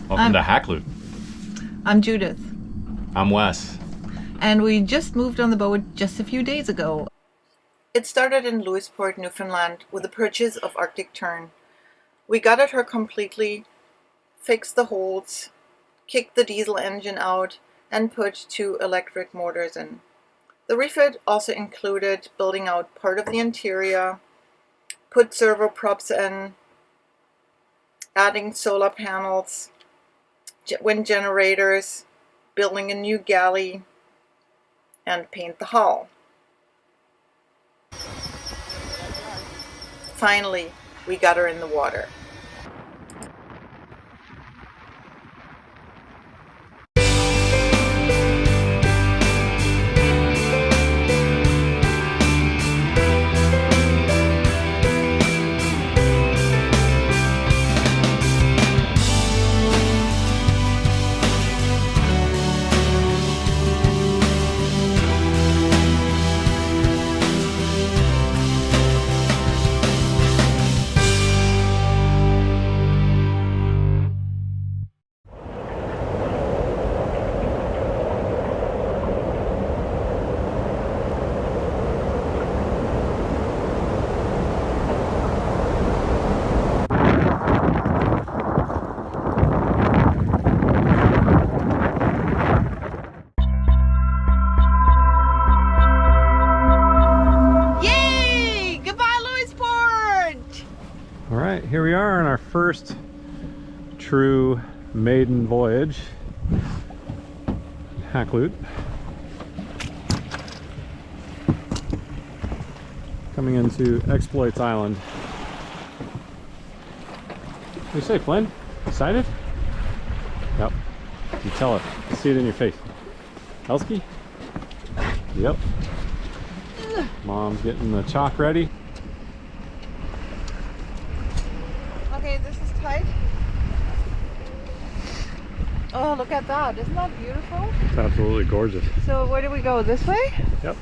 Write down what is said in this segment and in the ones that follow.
Welcome to Hackloot. I'm Judith. I'm Wes. And we just moved on the boat just a few days ago. It started in Louisport, Newfoundland with the purchase of Arctic Tern. We gutted her completely, fixed the holes, kicked the diesel engine out, and put 2 electric motors in. The refit also included building out part of the interior, put servo props in, adding solar panels, wind generators, building a new galley, and paint the hull. Finally, we got her in the water. Alright, here we are on our first true maiden voyage. Hackloot. Coming into Exploits Island. What do you say, Flynn? Excited? Yep. You tell it. I see it in your face. Elsky? Yep. Mom's getting the chalk ready. Okay, this is tight. Oh, look at that. Isn't that beautiful? It's absolutely gorgeous. So where do we go? This way? Yep.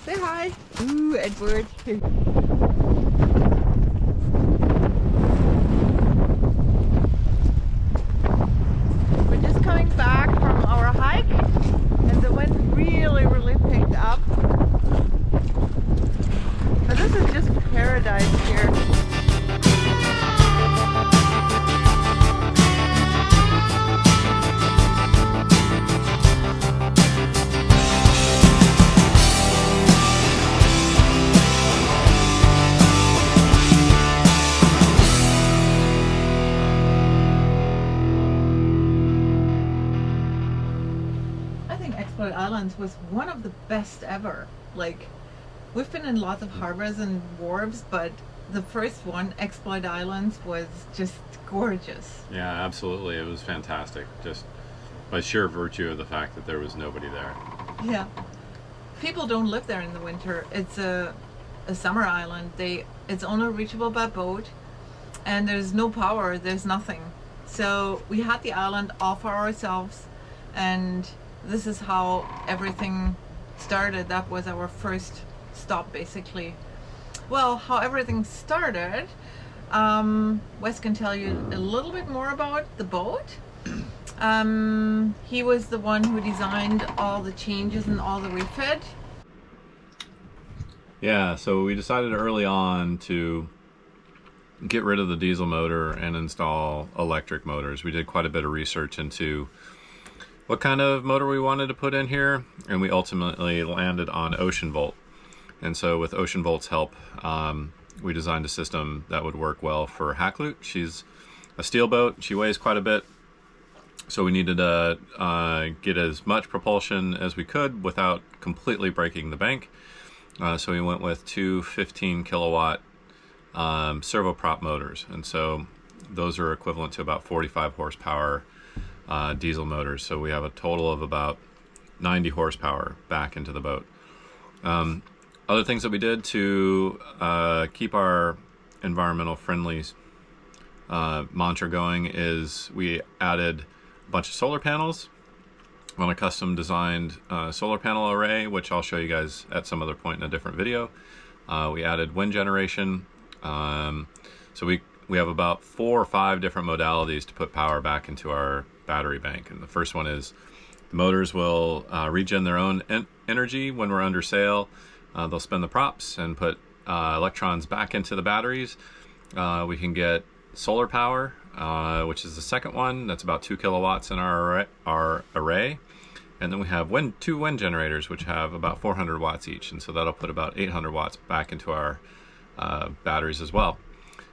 Say hi. Ooh, Edward. here. Exploit Islands was one of the best ever. Like, we've been in lots of harbors and wharves, but the first one, Exploit Islands, was just gorgeous. Yeah, absolutely. It was fantastic. Just by sheer virtue of the fact that there was nobody there. Yeah. People don't live there in the winter. It's a summer island. It's only reachable by boat, and there's no power, there's nothing. So we had the island all for ourselves, and this is how everything started. That was our first stop, basically. Well, how everything started, Wes can tell you a little bit more about the boat. He was the one who designed all the changes and all the refit. Yeah, so we decided early on to get rid of the diesel motor and install electric motors. We did quite a bit of research into what kind of motor we wanted to put in here, and we ultimately landed on Ocean Volt. And so with Ocean Volt's help, we designed a system that would work well for Hakluyt. She's a steel boat, she weighs quite a bit, so we needed to get as much propulsion as we could without completely breaking the bank. So we went with two 15 kilowatt servoprop motors, and so those are equivalent to about 45 horsepower diesel motors. So we have a total of about 90 horsepower back into the boat. Other things that we did to keep our environmental friendly mantra going is we added a bunch of solar panels on a custom designed solar panel array, which I'll show you guys at some other point in a different video. We added wind generation. So we have about 4 or 5 different modalities to put power back into our battery bank. And the first one is the motors will regen their own energy when we're under sail. They'll spin the props and put electrons back into the batteries. We can get solar power, which is the second one. That's about 2 kilowatts in our array. And then we have 2 wind generators, which have about 400 watts each. And so that'll put about 800 watts back into our batteries as well.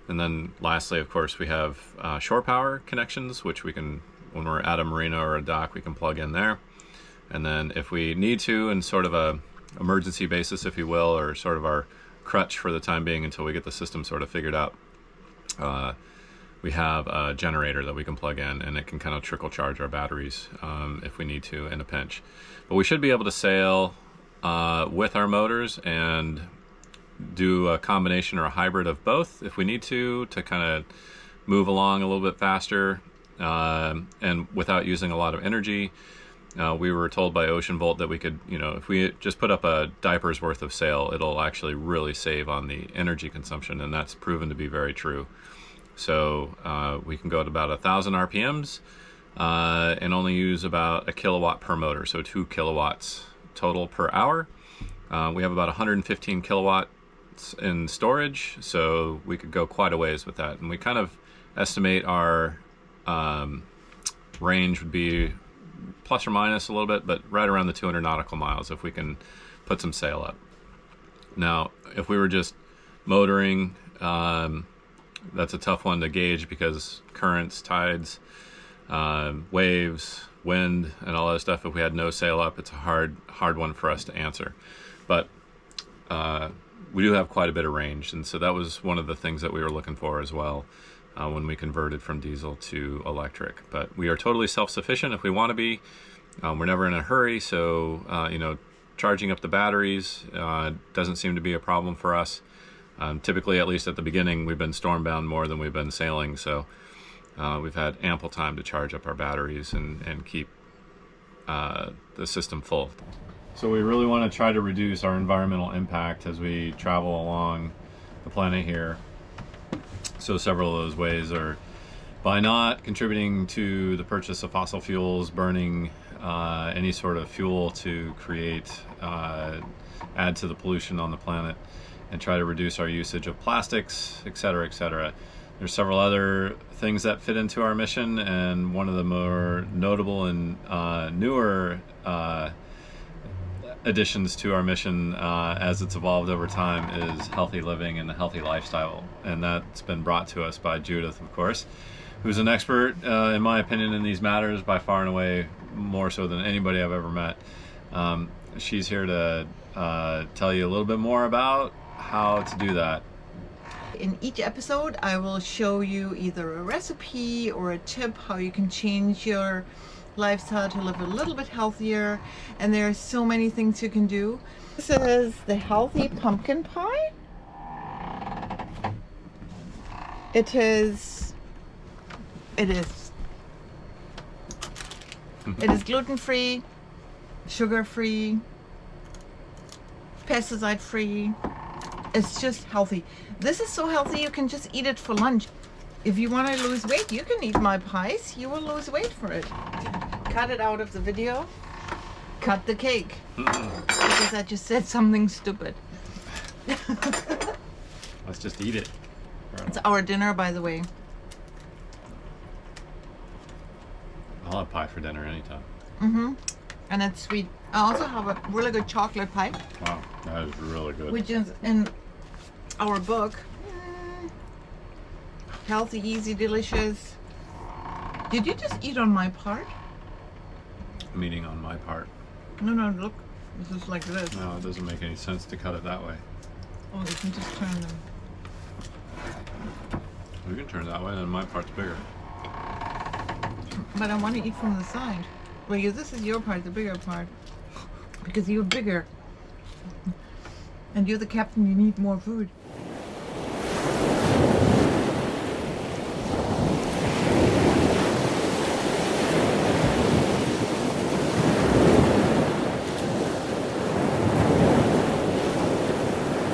And then lastly, of course, we have shore power connections, which we can, when we're at a marina or a dock, we can plug in there. And then if we need to, in sort of a emergency basis, if you will, or sort of our crutch for the time being until we get the system sort of figured out, we have a generator that we can plug in, and it can kind of trickle charge our batteries if we need to in a pinch. But we should be able to sail with our motors and do a combination or a hybrid of both if we need to kind of move along a little bit faster and without using a lot of energy. We were told by Ocean Volt that we could, if we just put up a diaper's worth of sail, it'll actually really save on the energy consumption, and that's proven to be very true. So we can go at about 1,000 RPMs and only use about 1 kilowatt per motor, so 2 kilowatts total per hour. We have about 115 kilowatts in storage, so we could go quite a ways with that. And we kind of estimate our range would be plus or minus a little bit, but right around the 200 nautical miles if we can put some sail up. Now, if we were just motoring, that's a tough one to gauge because currents, tides, waves, wind, and all that stuff. If we had no sail up, it's a hard one for us to answer. But we do have quite a bit of range, and so that was one of the things that we were looking for as well when we converted from diesel to electric. But we are totally self-sufficient if we want to be. We're never in a hurry, so charging up the batteries doesn't seem to be a problem for us. Typically, at least at the beginning, we've been stormbound more than we've been sailing, so we've had ample time to charge up our batteries and keep the system full. So we really want to try to reduce our environmental impact as we travel along the planet here. So several of those ways are by not contributing to the purchase of fossil fuels, burning any sort of fuel to create, add to the pollution on the planet, and try to reduce our usage of plastics, etc., etc. There's several other things that fit into our mission, and one of the more notable and newer additions to our mission as it's evolved over time is healthy living and a healthy lifestyle, and that's been brought to us by Judith, of course, who's an expert, in my opinion, in these matters by far and away, more so than anybody I've ever met. She's here to tell you a little bit more about how to do that. In each episode, I will show you either a recipe or a tip how you can change your lifestyle to live a little bit healthier, and there are so many things you can do. This is the healthy pumpkin pie. It is gluten-free, sugar-free, pesticide-free. It's just healthy. This is so healthy you can just eat it for lunch. If you want to lose weight, you can eat my pies. You will lose weight for it. Cut it out of the video. Cut the cake. Because I just said something stupid. Let's just eat it. It's our dinner, by the way. I'll have pie for dinner anytime. And it's sweet. I also have a really good chocolate pie. Wow, that is really good. Which is in our book. Healthy, easy, delicious. Did you just eat on my part? I'm eating on my part. No, look. This is like this. No, it doesn't make any sense to cut it that way. Oh, you can just turn them. We can turn it that way, then my part's bigger. But I want to eat from the side. Well, this is your part, the bigger part. Because you're bigger. And you're the captain, you need more food.